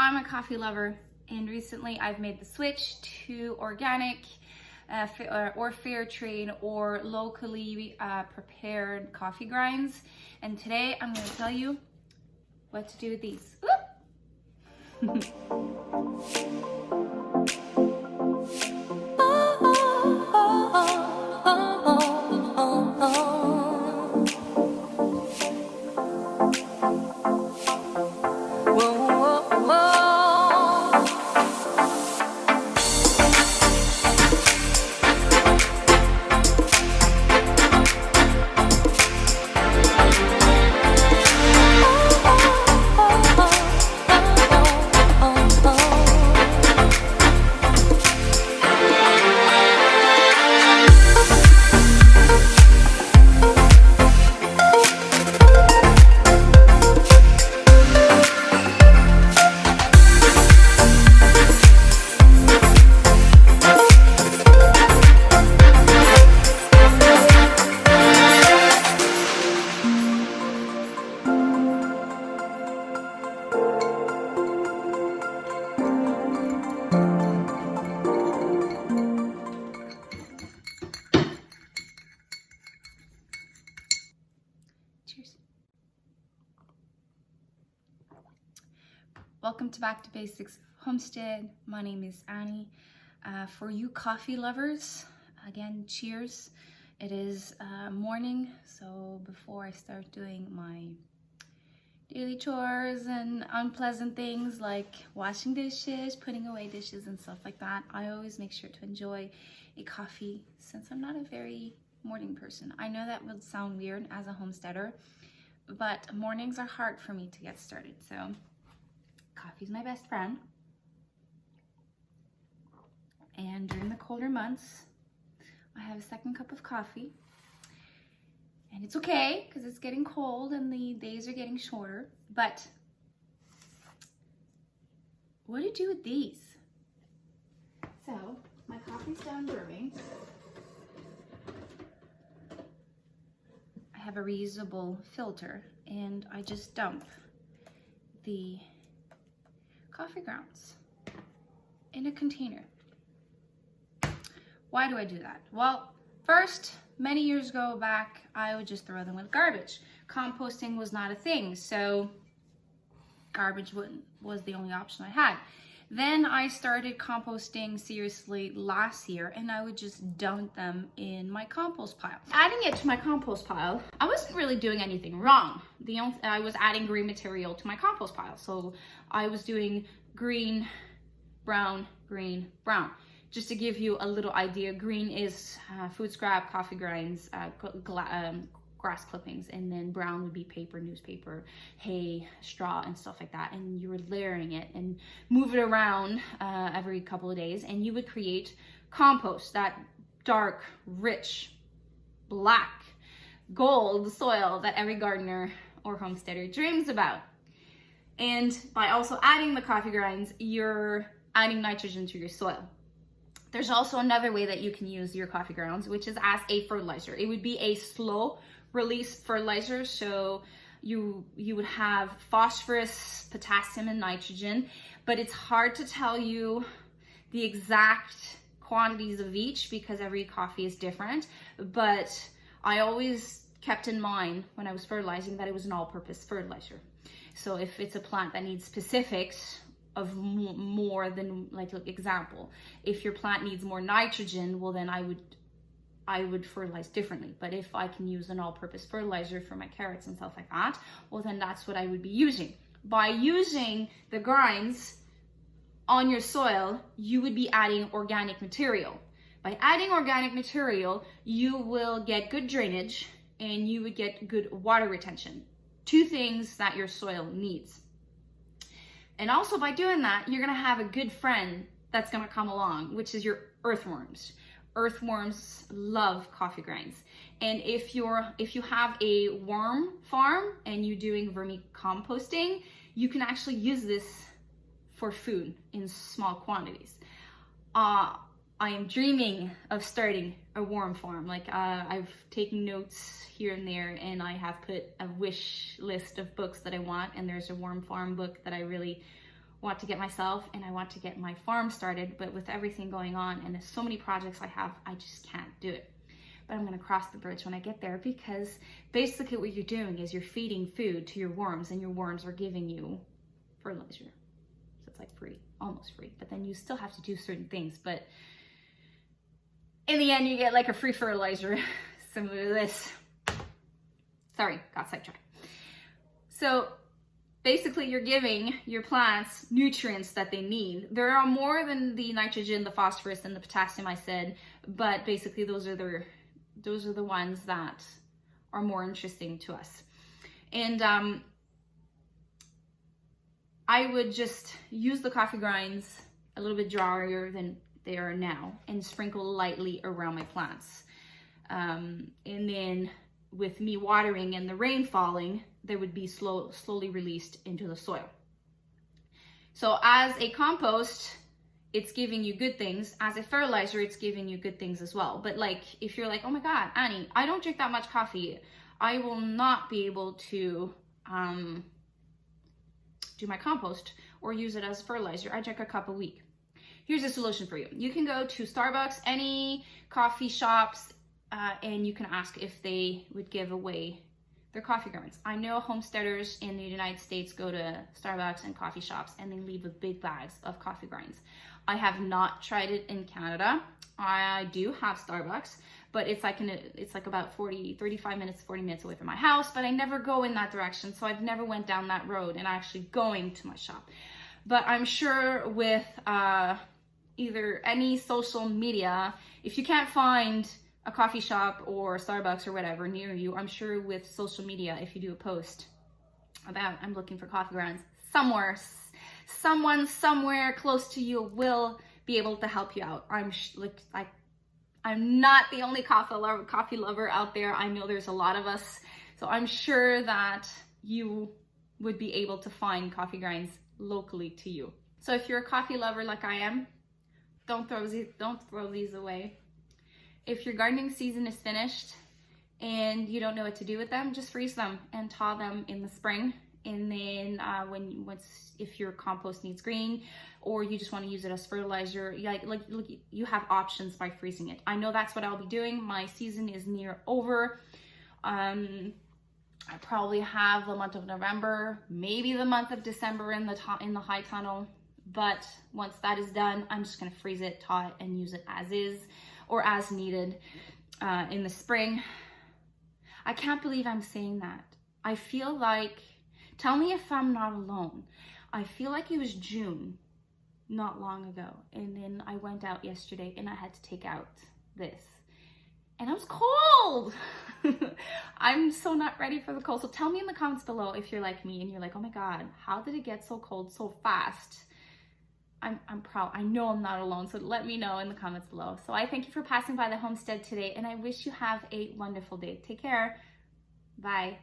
I'm a coffee lover, and recently I've made the switch to organic or fair trade or locally prepared coffee grinds. And today I'm going to tell you what to do with these. Cheers. Welcome to Back to Basics Homestead. My name is Annie. For you coffee lovers, again, cheers. It is morning, so before I start doing my daily chores and unpleasant things like washing dishes, putting away dishes and stuff like that, I always make sure to enjoy a coffee since I'm not a very morning person. I know that would sound weird as a homesteader, but mornings are hard for me to get started, so coffee's my best friend. And during the colder months, I have a second cup of coffee. And it's okay, because it's getting cold and the days are getting shorter. But what to do with these? So, my coffee's done brewing. I have a reusable filter, and I just dump the coffee grounds in a container. Why do I do that? Well, first, many years ago back, I would just throw them with garbage. Composting was not a thing, so garbage was the only option I had. Then I started composting seriously last year, and I would just dump them in my compost pile. Adding it to my compost pile, I wasn't really doing anything wrong. I was adding green material to my compost pile. So I was doing green, brown, green, brown. Just to give you a little idea, green is food scrap, coffee grinds, grass clippings, and then brown would be paper, newspaper, hay, straw, and stuff like that. And you were layering it and move it around every couple of days, and you would create compost, that dark, rich, black, gold soil that every gardener or homesteader dreams about. And by also adding the coffee grinds, you're adding nitrogen to your soil. There's also another way that you can use your coffee grounds, which is as a fertilizer. It would be a slow release fertilizer. So you would have phosphorus, potassium, and nitrogen, but it's hard to tell you the exact quantities of each because every coffee is different. But I always kept in mind when I was fertilizing that it was an all-purpose fertilizer. So if it's a plant that needs specifics of more than, like example, if your plant needs more nitrogen, well then I would fertilize differently. But if I can use an all-purpose fertilizer for my carrots and stuff like that, well then that's what I would be using. By using the grinds on your soil, you would be adding organic material. By adding organic material, you will get good drainage and you would get good water retention. Two things that your soil needs. And also by doing that, you're gonna have a good friend that's gonna come along, which is your earthworms. Earthworms love coffee grinds. And if you have a worm farm and you're doing vermicomposting, you can actually use this for food in small quantities. I am dreaming of starting a worm farm. Like I've taken notes here and there, and I have put a wish list of books that I want, and there's a worm farm book that I really want to get myself and I want to get my farm started, but with everything going on and there's so many projects I have, I just can't do it. But I'm gonna cross the bridge when I get there, because basically what you're doing is you're feeding food to your worms, and your worms are giving you fertilizer. So it's like free, almost free, but then you still have to do certain things. But in the end, you get like a free fertilizer similar to this. Sorry, got sidetracked. So basically you're giving your plants nutrients that they need. There are more than the nitrogen, the phosphorus, and the potassium I said, but basically those are the ones that are more interesting to us. And I would just use the coffee grinds a little bit drier than they are now and sprinkle lightly around my plants. And then with me watering and the rain falling, they would be slowly released into the soil. So as a compost, it's giving you good things. As a fertilizer, it's giving you good things as well. But like, if you're like, oh my God, Annie, I don't drink that much coffee, I will not be able to do my compost or use it as fertilizer. I drink a cup a week. Here's a solution for you. You can go to Starbucks, any coffee shops, and you can ask if they would give away their coffee grinds. I know homesteaders in the United States go to Starbucks and coffee shops and they leave with big bags of coffee grinds. I have not tried it in Canada. I do have Starbucks, but it's like about 35 minutes, 40 minutes away from my house, but I never go in that direction. So I've never went down that road and actually going to my shop. But I'm sure with either any social media, if you can't find a coffee shop or Starbucks or whatever near you, I'm sure with social media, if you do a post about I'm looking for coffee grinds, someone somewhere close to you will be able to help you out. I'm not the only coffee lover out there. I know there's a lot of us, so I'm sure that you would be able to find coffee grinds locally to you. So if you're a coffee lover like I am, don't throw these away. If your gardening season is finished and you don't know what to do with them, just freeze them and thaw them in the spring. And then if your compost needs green, or you just want to use it as fertilizer, like you have options by freezing it. I know that's what I'll be doing. My season is near over. I probably have the month of November, maybe the month of December in the high tunnel. But once that is done, I'm just gonna freeze it, thaw it, and use it as is or as needed in the spring. I can't believe I'm saying that. I feel like, tell me if I'm not alone, I feel like it was June not long ago, and then I went out yesterday and I had to take out this. And I was cold. I'm so not ready for the cold. So tell me in the comments below if you're like me and you're like, oh my God, how did it get so cold so fast? I'm proud. I know I'm not alone. So let me know in the comments below. So I thank you for passing by the homestead today, and I wish you have a wonderful day. Take care. Bye.